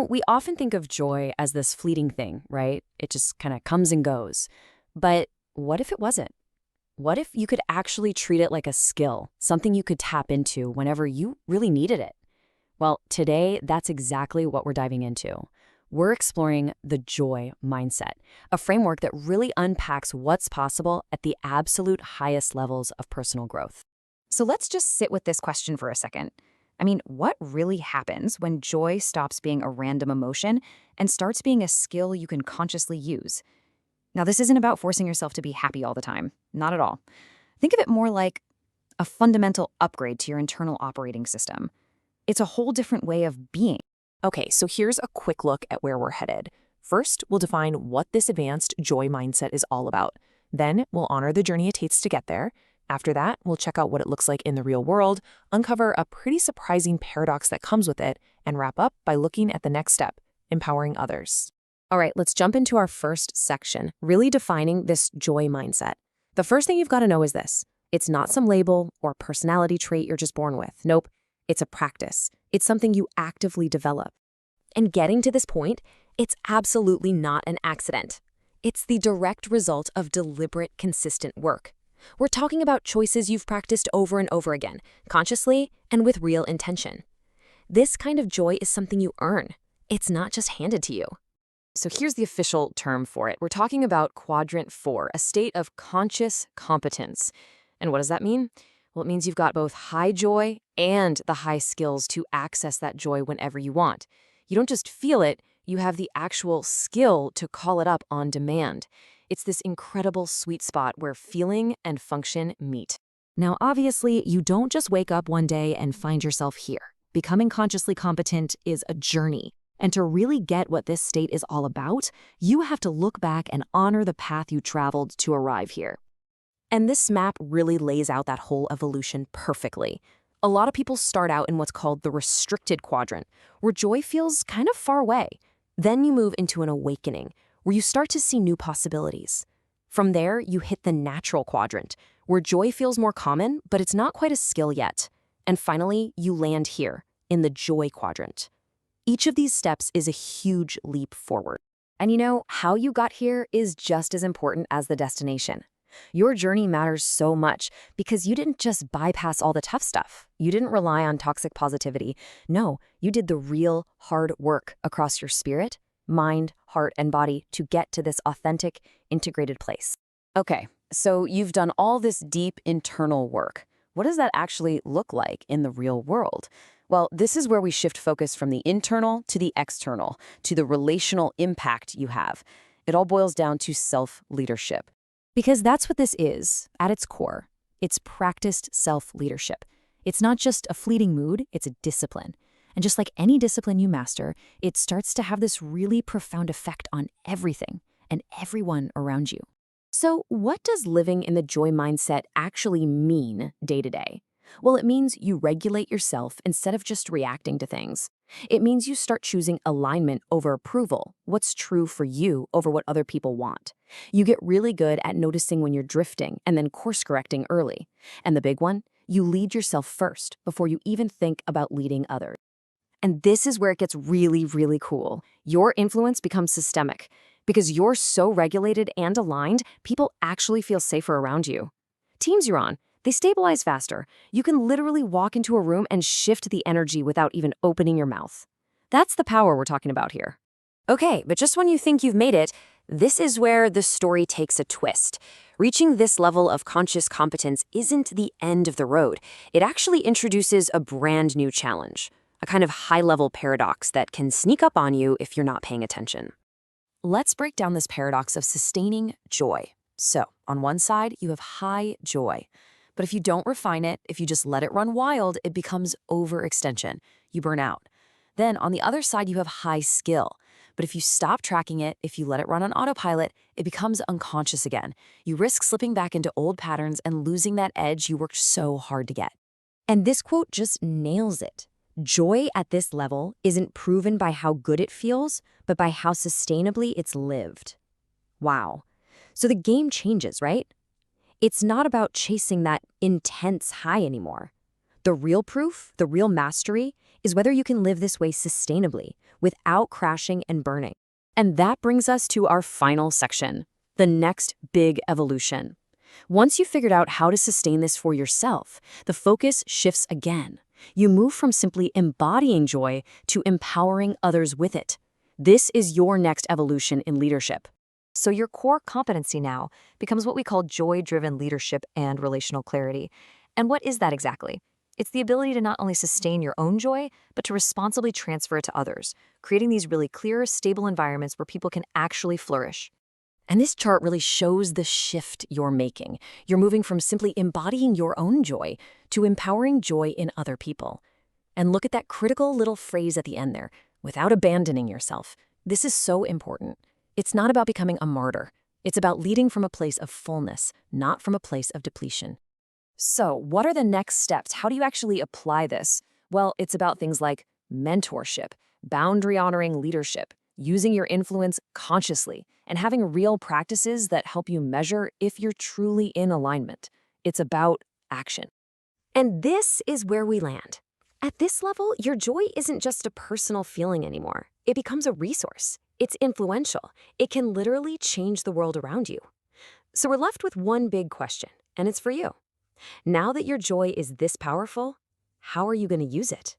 We often think of joy as this fleeting thing, right? It just kind of comes and goes. But what if it wasn't? What if you could actually treat it like a skill, something you could tap into whenever you really needed it? Well, today, that's exactly what we're diving into. We're exploring the joy mindset, a framework that really unpacks what's possible at the absolute highest levels of personal growth. So let's just sit with this question for a second. I mean, what really happens when joy stops being a random emotion and starts being a skill you can consciously use? Now, this isn't about forcing yourself to be happy all the time. Not at all. Think of it more like a fundamental upgrade to your internal operating system. It's a whole different way of being. Okay, so here's a quick look at where we're headed. First, we'll define what this advanced joy mindset is all about. Then, we'll honor the journey it takes to get there. After that, we'll check out what it looks like in the real world, uncover a pretty surprising paradox that comes with it, and wrap up by looking at the next step, empowering others. All right, let's jump into our first section, really defining this joy mindset. The first thing you've got to know is this. It's not some label or personality trait you're just born with. Nope, it's a practice. It's something you actively develop. And getting to this point, it's absolutely not an accident. It's the direct result of deliberate, consistent work. We're talking about choices you've practiced over and over again, consciously and with real intention. This kind of joy is something you earn. It's not just handed to you. So here's the official term for it. We're talking about Quadrant 4, a state of conscious competence. And what does that mean? Well, it means you've got both high joy and the high skills to access that joy whenever you want. You don't just feel it, you have the actual skill to call it up on demand. It's this incredible sweet spot where feeling and function meet. Now, obviously, you don't just wake up one day and find yourself here. Becoming consciously competent is a journey. And to really get what this state is all about, you have to look back and honor the path you traveled to arrive here. And this map really lays out that whole evolution perfectly. A lot of people start out in what's called the restricted quadrant, where joy feels kind of far away. Then you move into an awakening, where you start to see new possibilities. From there, you hit the natural quadrant, where joy feels more common, but it's not quite a skill yet. And finally, you land here, in the joy quadrant. Each of these steps is a huge leap forward. And how you got here is just as important as the destination. Your journey matters so much because you didn't just bypass all the tough stuff. You didn't rely on toxic positivity. No, you did the real hard work across your spirit, mind, heart, and body to get to this authentic, integrated place. Okay, so you've done all this deep internal work. What does that actually look like in the real world? Well, this is where we shift focus from the internal to the external, to the relational impact you have. It all boils down to self-leadership. Because that's what this is, at its core. It's practiced self-leadership. It's not just a fleeting mood, it's a discipline. And just like any discipline you master, it starts to have this really profound effect on everything and everyone around you. So what does living in the joy mindset actually mean day to day? Well, it means you regulate yourself instead of just reacting to things. It means you start choosing alignment over approval, what's true for you over what other people want. You get really good at noticing when you're drifting and then course correcting early. And the big one, you lead yourself first before you even think about leading others. And this is where it gets really, really cool. Your influence becomes systemic. Because you're so regulated and aligned, people actually feel safer around you. Teams you're on, they stabilize faster. You can literally walk into a room and shift the energy without even opening your mouth. That's the power we're talking about here. Okay, but just when you think you've made it, this is where the story takes a twist. Reaching this level of conscious competence isn't the end of the road. It actually introduces a brand new challenge, a kind of high-level paradox that can sneak up on you if you're not paying attention. Let's break down this paradox of sustaining joy. So, on one side, you have high joy. But if you don't refine it, if you just let it run wild, it becomes overextension. You burn out. Then, on the other side, you have high skill. But if you stop tracking it, if you let it run on autopilot, it becomes unconscious again. You risk slipping back into old patterns and losing that edge you worked so hard to get. And this quote just nails it. Joy at this level isn't proven by how good it feels, but by how sustainably it's lived. Wow. So the game changes, right? It's not about chasing that intense high anymore. The real proof, the real mastery, is whether you can live this way sustainably, without crashing and burning. And that brings us to our final section, the next big evolution. Once you've figured out how to sustain this for yourself, the focus shifts again. You move from simply embodying joy to empowering others with it. This is your next evolution in leadership. So your core competency now becomes what we call joy-driven leadership and relational clarity. And what is that exactly? It's the ability to not only sustain your own joy, but to responsibly transfer it to others, creating these really clear, stable environments where people can actually flourish. And this chart really shows the shift you're making. You're moving from simply embodying your own joy to empowering joy in other people. And look at that critical little phrase at the end there, without abandoning yourself. This is so important. It's not about becoming a martyr. It's about leading from a place of fullness, not from a place of depletion. So, what are the next steps? How do you actually apply this? Well, it's about things like mentorship, boundary-honoring leadership, using your influence consciously, and having real practices that help you measure if you're truly in alignment. It's about action. And this is where we land. At this level, your joy isn't just a personal feeling anymore. It becomes a resource. It's influential. It can literally change the world around you. So we're left with one big question, and it's for you. Now that your joy is this powerful, how are you going to use it?